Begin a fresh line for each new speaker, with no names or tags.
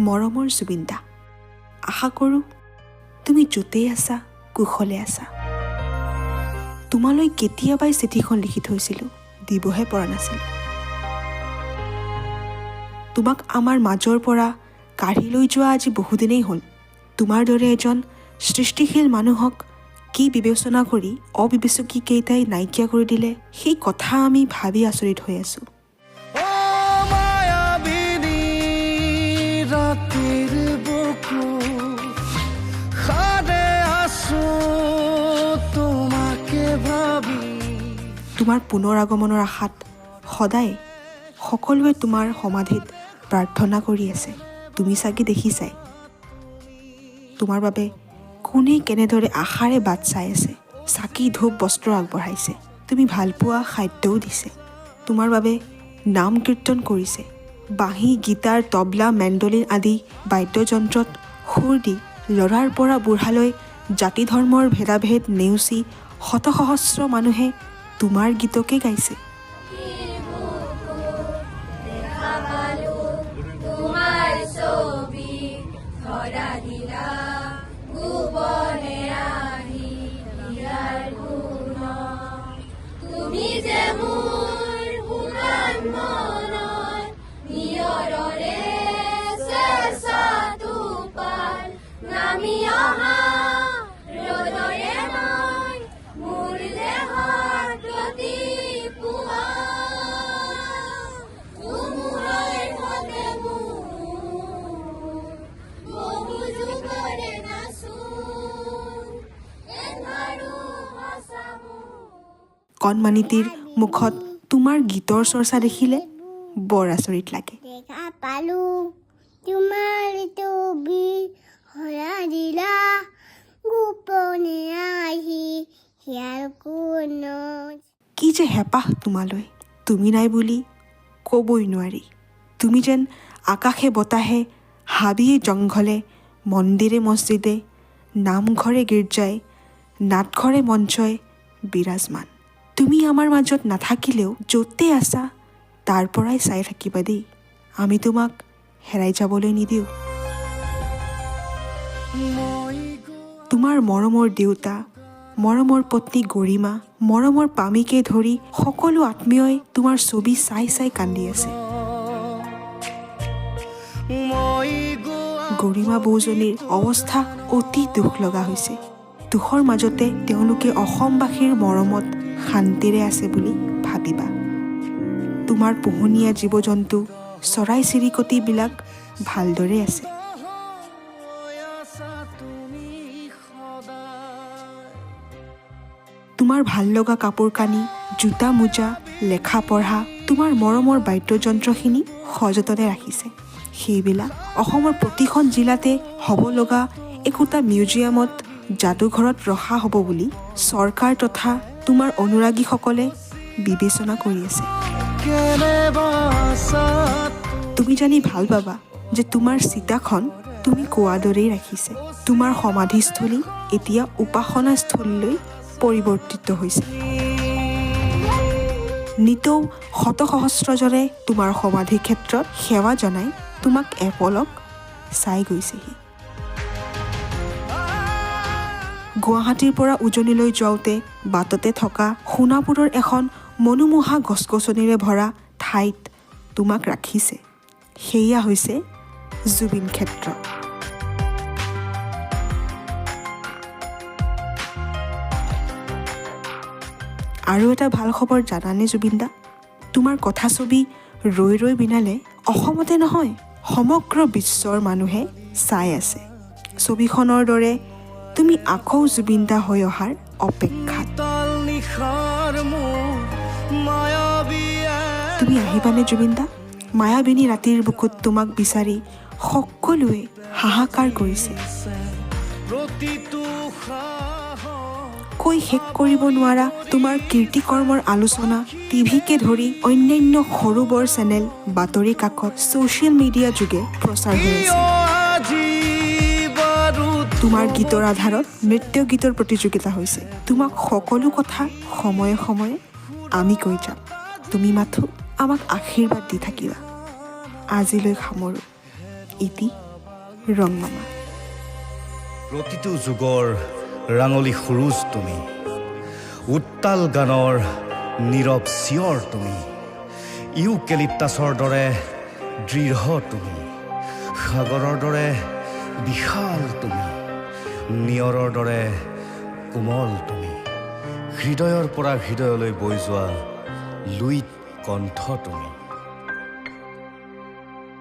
মৰমৰ জুবিন দা, আশা কৰোঁ তুমি য'তেই আছা কুশলে আছা। তোমালৈ কেতিয়াবাই চিঠিখন লিখি থৈছিলোঁ, দিবহে পৰা নাছিলোঁ। তোমাক আমাৰ মাজৰ পৰা কাঢ়ি লৈ যোৱা আজি বহুদিনেই হ'ল। তোমাৰ দৰে এজন সৃষ্টিশীল মানুহক কি বিবেচনা কৰি অবিবেচকীকেইটাই নাইকিয়া কৰি দিলে, সেই কথা আমি ভাবি আচৰিত হৈ আছোঁ। তোমাৰ পুনৰ আগমনৰ আশাত সদায় সকলোৱে তোমাৰ সমাধিত প্ৰাৰ্থনা কৰি আছে। তুমি চাগে দেখিছাই তোমাৰ বাবে কোনে কেনেদৰে আশাৰে বাট চাই আছে, চাকি ধূপ বস্ত্ৰ আগবঢ়াইছে, তুমি ভালপোৱা খাদ্যও দিছে, তোমাৰ বাবে নাম কীৰ্তন কৰিছে, বাঁহী, গীটাৰ, তবলা, মেণ্ডলিন আদি বাদ্যযন্ত্ৰত সুৰ দি ল'ৰাৰ পৰা বুঢ়ালৈ জাতি ধৰ্মৰ ভেদাভেদ নেওচি শত সহস্ৰ মানুহে তোমাৰ গীতকে গাইছে। কণমানিটিৰ মুখত তোমাৰ গীতৰ চৰ্চা দেখিলে বৰ আচৰিত লাগে।
দেখা পালো তোমাৰ ছবি হৰা দিলা গোপনে আহি হিয়াৰ কোনো।
কি যে হেঁপাহ তোমালৈ, তুমি নাই বুলি ক'বই নোৱাৰি। তুমি যেন আকাশে বতাহে, হাবিয়ে জংঘলে, মন্দিৰে মছজিদে, নামঘৰে গীৰ্জাই, নাটঘৰে মঞ্চই বিৰাজমান। তুমি আমাৰ মাজত নাথাকিলেও য'তে আছা তাৰ পৰাই চাই থাকিবা দেই, আমি তোমাক হেৰাই যাবলৈ নিদিওঁ। তোমাৰ মৰমৰ দেউতা, মৰমৰ পত্নী গৰিমা, মৰমৰ পামীকে ধৰি সকলো আত্মীয়ই তোমাৰ ছবি চাই চাই কান্দি আছে। গৰিমা বৌজনীৰ অৱস্থা অতি দুখ লগা হৈছে। দুখৰ মাজতে তেওঁলোকে অসমবাসীৰ মৰমত শান্তিৰে আছে বুলি ভাবিবা। তোমাৰ পোহনীয়া জীৱ জন্তু চৰাই চিৰিকটিবিলাক ভালদৰে আছে। তোমাৰ ভাল লগা কাপোৰ কানি, জোতা মোজা, লেখা পঢ়া, তোমাৰ মৰমৰ বাদ্যযন্ত্ৰখিনি সযতনে ৰাখিছে। সেইবিলাক অসমৰ প্ৰতিখন জিলাতে হ'ব লগা একোটা মিউজিয়ামত, যাদুঘৰত ৰখা হ'ব বুলি চৰকাৰ তথা তোমাৰ অনুৰাগীসকলে বিবেচনা কৰি আছে। তুমি জানি ভাল পাবা যে তোমাৰ চিতাখন তুমি কোৱা দৰেই ৰাখিছে। তোমাৰ সমাধিস্থলী এতিয়া উপাসনাস্থলীলৈ পৰিৱৰ্তিত হৈছে। নিতৌ শত সহস্ৰজনে তোমাৰ সমাধি ক্ষেত্ৰত সেৱা জনাই তোমাক এপলক চাই গৈছেহি। গুৱাহাটীৰ পৰা উজনিলৈ যাওঁতে বাটতে থকা সোণাপুৰৰ এখন মনোমোহা গছ গছনিৰে ভৰা ঠাইত তোমাক ৰাখিছে। সেয়া হৈছে জুবিন ক্ষেত্ৰ। আৰু এটা ভাল খবৰ জানানে জুবিনদা, তোমাৰ কথা ছবি ৰৈ ৰৈ বিনালে অসমতে নহয় সমগ্ৰ বিশ্বৰ মানুহে চাই আছে। ছবিখনৰ দৰে তুমি আকৌ জুবিনদা হৈ অহাৰ অপেক্ষাত। তুমি আহিবানে জুবিনদা? মায়াবিনী ৰাতিৰ বুকুত তোমাক বিচাৰি সকলোৱে হাহাকাৰ কৰিছে। কৈ শেষ কৰিব নোৱাৰা তোমাৰ কীৰ্তিকৰ্মৰ আলোচনা টিভিকে ধৰি অন্যান্য সৰু বৰ চেনেল, বাতৰি কাকত, ছ'চিয়েল মিডিয়া যোগে প্ৰচাৰ হৈ আছে। তোমাৰ গীতৰ আধাৰত নৃত্য গীতৰ প্ৰতিযোগিতা হৈছে। তোমাক সকলো কথা সময়ে সময়ে আমি কৈ যাম, তুমি মাথো আমাক আশীৰ্বাদ দি থাকিবা। আজিলৈ সামৰোঁ। ইতি ৰং মামা।
প্ৰতিটো যুগৰ ৰাঙলী সুৰুজ তুমি, উত্তাল গানৰ নীৰৱ চিঞৰ তুমি, ইউকেলিপ্টাছৰ দৰে দৃঢ় তুমি, সাগৰৰ দৰে বিশাল তুমি, নিয়ৰৰ দৰে কোমল তুমি, হৃদয়ৰ পৰা হৃদয়লৈ বৈ যোৱা লুইত কণ্ঠ তুমি।